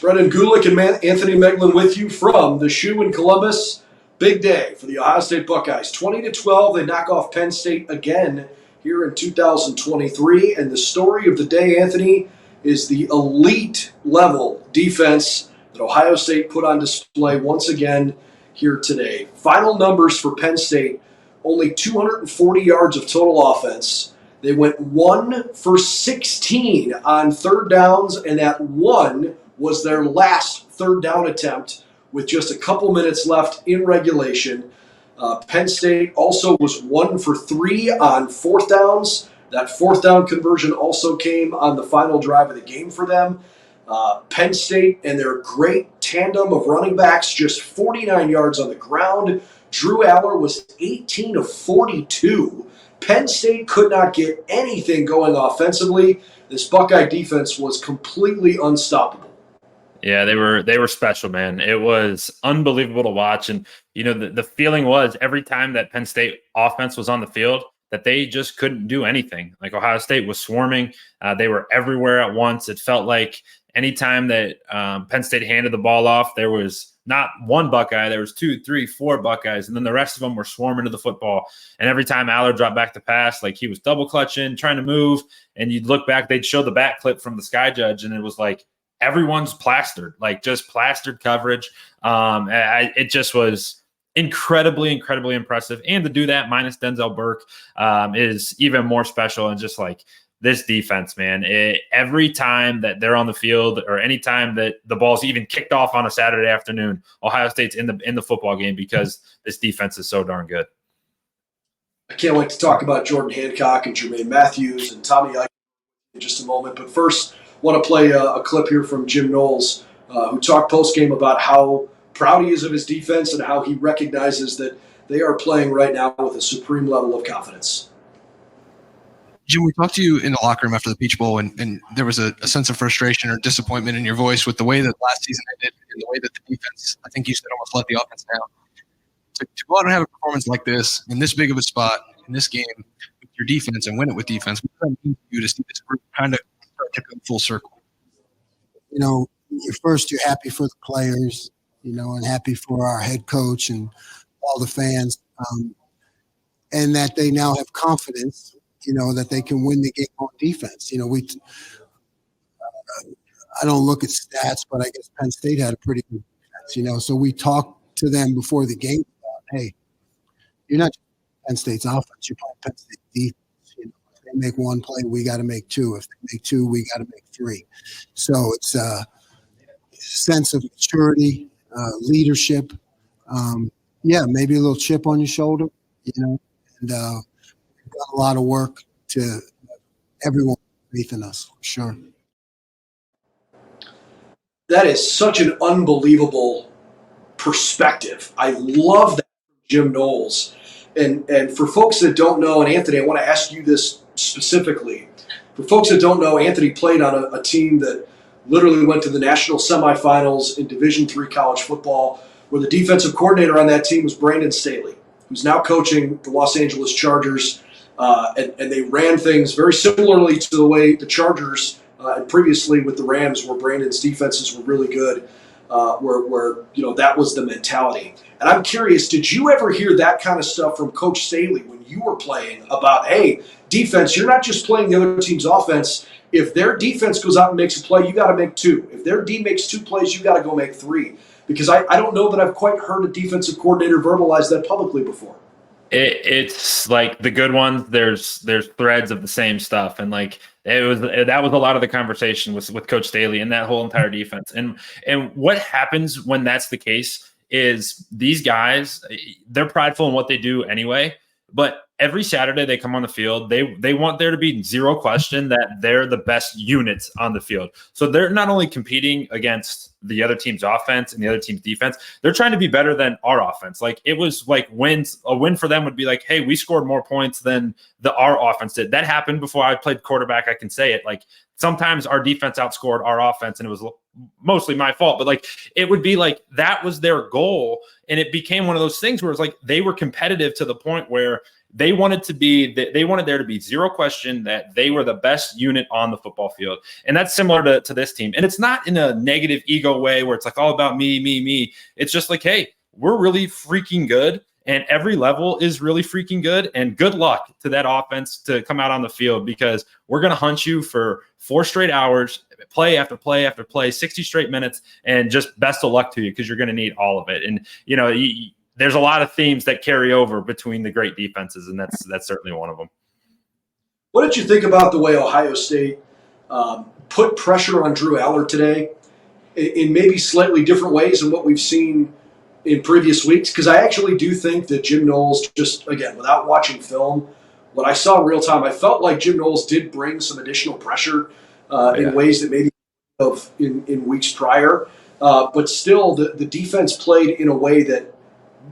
Brendan Gulick and Anthony Meglin with you from the Shoe in Columbus. Big day for the Ohio State Buckeyes. 20-12, they knock off Penn State again here in 2023. And the story of the day, Anthony, is the elite level defense that Ohio State put on display once again here today. Final numbers for Penn State, only 240 yards of total offense. They went 1 for 16 on third downs, and that one was their last third down attempt with just a couple minutes left in regulation. Penn State also was 1 for 3 on fourth downs. That fourth down conversion also came on the final drive of the game for them. Penn State and their great tandem of running backs, just 49 yards on the ground. Drew Aller was 18 of 42. Penn State could not get anything going offensively. This Buckeye defense was completely unstoppable. Yeah, they were special, man. It was unbelievable to watch. And, you know, the feeling was every time that Penn State offense was on the field that they just couldn't do anything. Like Ohio State was swarming. They were everywhere at once. It felt like anytime that Penn State handed the ball off, there was not one Buckeye. There was 2, 3, 4 Buckeyes. And then the rest of them were swarming to the football. And every time Aller dropped back to pass, like he was double clutching, trying to move. And you'd look back, they'd show the back clip from the Sky Judge. And it was like, everyone's plastered, like just plastered coverage. It just was incredibly, incredibly impressive. And to do that minus Denzel Burke is even more special. And just like this defense, man, every time that they're on the field or any time that the ball's even kicked off on a Saturday afternoon, Ohio State's in the football game because this defense is so darn good. I can't wait to talk about Jordan Hancock and Jermaine Matthews and Tommy Ike in just a moment. But first, want to play a clip here from Jim Knowles, who talked post-game about how proud he is of his defense and how he recognizes that they are playing right now with a supreme level of confidence. Jim, we talked to you in the locker room after the Peach Bowl, and there was a sense of frustration or disappointment in your voice with the way that last season ended and the way that the defense, I think you said, almost let the offense down. To go out and have a performance like this, in this big of a spot, in this game, with your defense and win it with defense, what does that mean to you to see this group kind of to come full circle? You know, first you're happy for the players, you know, and happy for our head coach and all the fans, and that they now have confidence, you know, that they can win the game on defense. You know, I don't look at stats, but I guess Penn State had a pretty good defense, you know, so we talked to them before the game about, hey, you're not just Penn State's offense, you're playing Penn State defense. They make one play, we got to make 2. If they make 2, we got to make 3. So it's a sense of maturity, leadership. Maybe a little chip on your shoulder, you know, and we've done a lot of work to everyone faith in us, for sure. That is such an unbelievable perspective. I love that from Jim Knowles. And for folks that don't know, and Anthony, I want to ask you this specifically. For folks that don't know, Anthony played on a team that literally went to the national semifinals in Division III college football, where the defensive coordinator on that team was Brandon Staley, who's now coaching the Los Angeles Chargers. And they ran things very similarly to the way the Chargers and previously with the Rams, where Brandon's defenses were really good, where you know that was the mentality. And I'm curious, did you ever hear that kind of stuff from Coach Staley when you were playing about, hey, defense, you're not just playing the other team's offense. If their defense goes out and makes a play, you got to make 2. If their D makes 2 plays, you got to go make 3. Because I don't know that I've quite heard a defensive coordinator verbalize that publicly before. It's like the good ones. There's threads of the same stuff, and like that was a lot of the conversation with Coach Staley and that whole entire defense. And what happens when that's the case is these guys, they're prideful in what they do anyway, but every Saturday they come on the field, they want there to be zero question that they're the best units on the field. So they're not only competing against the other team's offense and the other team's defense, they're trying to be better than our offense. Like it was like a win for them would be like, hey, we scored more points than our offense did. That happened before I played quarterback. I can say it. Like sometimes our defense outscored our offense and it was mostly my fault, but like it would be like that was their goal. And it became one of those things where it's like they were competitive to the point where they wanted there to be zero question that they were the best unit on the football field. And that's similar to this team. And it's not in a negative ego way where it's like all about me, me, me. It's just like, hey, we're really freaking good. And every level is really freaking good. And good luck to that offense to come out on the field, because we're going to hunt you for 4 straight hours, play after play after play, 60 straight minutes, and just best of luck to you, because you're going to need all of it. And, there's a lot of themes that carry over between the great defenses, and that's certainly one of them. What did you think about the way Ohio State put pressure on Drew Aller today in maybe slightly different ways than what we've seen in previous weeks? Because I actually do think that Jim Knowles, just again, without watching film, what I saw in real time, I felt like Jim Knowles did bring some additional pressure in ways that maybe in weeks prior. But still, the defense played in a way that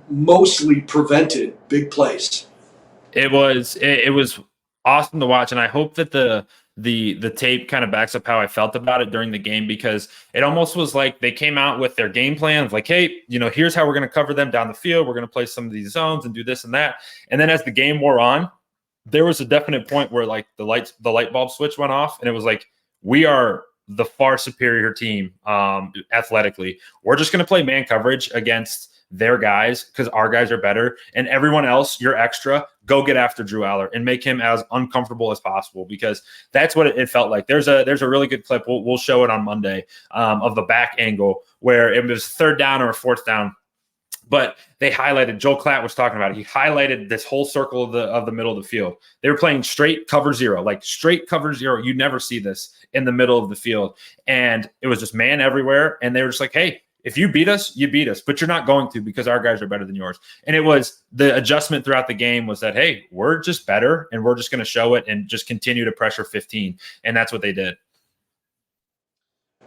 mostly prevented big plays. It was awesome to watch, and I hope that the tape kind of backs up how I felt about it during the game, because it almost was like they came out with their game plan of like, hey, here's how we're going to cover them down the field. We're going to play some of these zones and do this and that. And then as the game wore on, there was a definite point where like the light bulb switch went off, and it was like, we are the far superior team athletically. We're just going to play man coverage against their guys because our guys are better, and everyone else, you're extra. Go get after Drew Aller and make him as uncomfortable as possible, because that's what it felt like. There's a really good clip. We'll show it on Monday of the back angle where it was 3rd down or 4th down. But they highlighted, Joel Klatt was talking about it. He highlighted this whole circle of the middle of the field. They were playing straight cover zero, like straight cover zero. You never see this in the middle of the field. And it was just man everywhere. And they were just like, hey, if you beat us, you beat us, but you're not going to, because our guys are better than yours. And it was the adjustment throughout the game was that, hey, we're just better, and we're just going to show it and just continue to pressure 15. And that's what they did.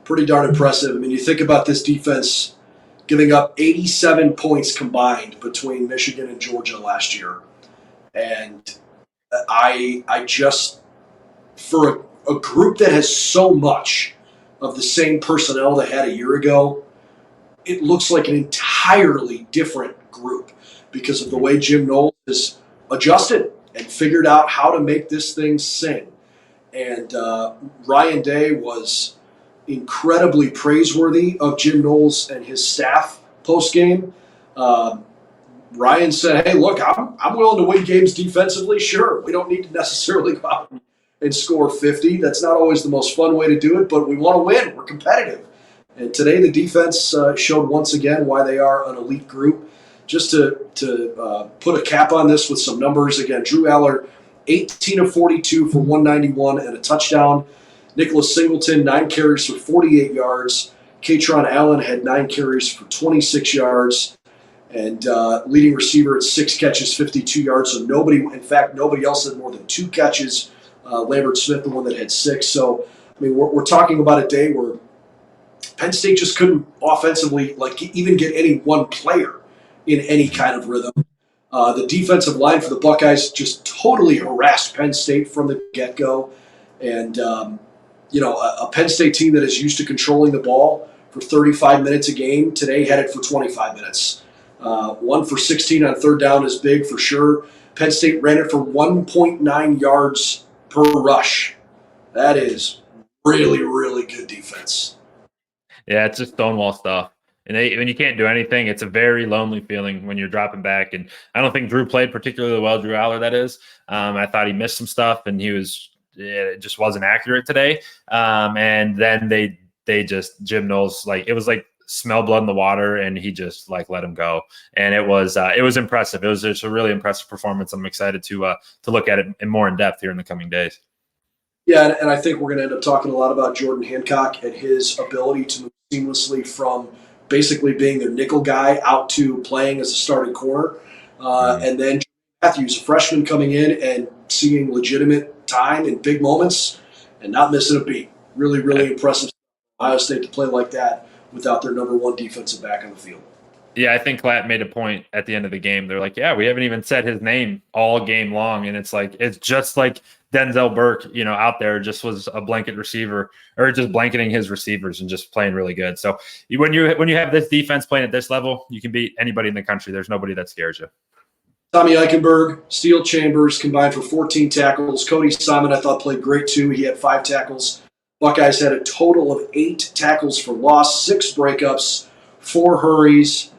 Pretty darn impressive. I mean, you think about this defense giving up 87 points combined between Michigan and Georgia last year. And I just, for a group that has so much of the same personnel they had a year ago, it looks like an entirely different group because of the way Jim Knowles has adjusted and figured out how to make this thing sing. And Ryan Day was incredibly praiseworthy of Jim Knowles and his staff post-game. Ryan said, hey, look, I'm willing to win games defensively. Sure, we don't need to necessarily go out and score 50. That's not always the most fun way to do it, but we want to win. We're competitive. And today the defense showed once again why they are an elite group. Just to put a cap on this with some numbers, again, Drew Aller, 18 of 42 for 191 and a touchdown. Nicholas Singleton, 9 carries for 48 yards. Katron Allen had 9 carries for 26 yards. And leading receiver at 6 catches, 52 yards. So nobody else had more than 2 catches. Lambert Smith, the one that had 6. So, I mean, we're talking about a day where Penn State just couldn't offensively, even get any one player in any kind of rhythm. The defensive line for the Buckeyes just totally harassed Penn State from the get-go. And, a Penn State team that is used to controlling the ball for 35 minutes a game today had it for 25 minutes. 1 for 16 on 3rd down is big for sure. Penn State ran it for 1.9 yards per rush. That is really, really good defense. Yeah, it's just stonewall stuff. And when you can't do anything, it's a very lonely feeling when you're dropping back. And I don't think Drew played particularly well, Drew Aller, that is. I thought he missed some stuff, and it just wasn't accurate today. And then they just, Jim Knowles, it was like smell blood in the water, and he just let him go. And it was impressive. It was just a really impressive performance. I'm excited to look at it in more in depth here in the coming days. Yeah, and I think we're going to end up talking a lot about Jordan Hancock and his ability to move seamlessly from basically being their nickel guy out to playing as a starting corner. And then Matthews, a freshman, coming in and seeing legitimate time in big moments and not missing a beat. Really, really impressive for Ohio State to play like that without their number 1 defensive back on the field. Yeah, I think Klatt made a point at the end of the game. They're like, yeah, we haven't even said his name all game long. And it's just like Denzel Burke, out there just was a blanket receiver, or just blanketing his receivers and just playing really good. So when you have this defense playing at this level, you can beat anybody in the country. There's nobody that scares you. Tommy Eichenberg, Steele Chambers combined for 14 tackles. Cody Simon, I thought, played great too. He had 5 tackles. Buckeyes had a total of 8 tackles for loss, 6 breakups, 4 hurries.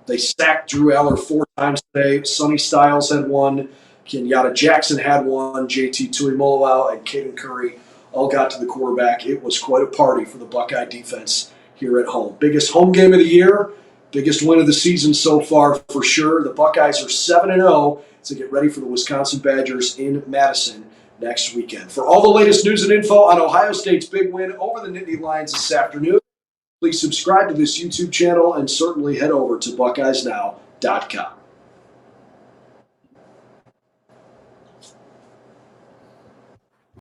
They sacked Drew Eller 4 times today. Sonny Styles had 1. Kenyatta Jackson had 1. JT Tuimoloau and Caden Curry all got to the quarterback. It was quite a party for the Buckeye defense here at home. Biggest home game of the year. Biggest win of the season so far for sure. The Buckeyes are 7-0 to get ready for the Wisconsin Badgers in Madison next weekend. For all the latest news and info on Ohio State's big win over the Nittany Lions this afternoon, please subscribe to this YouTube channel and certainly head over to BuckeyesNow.com.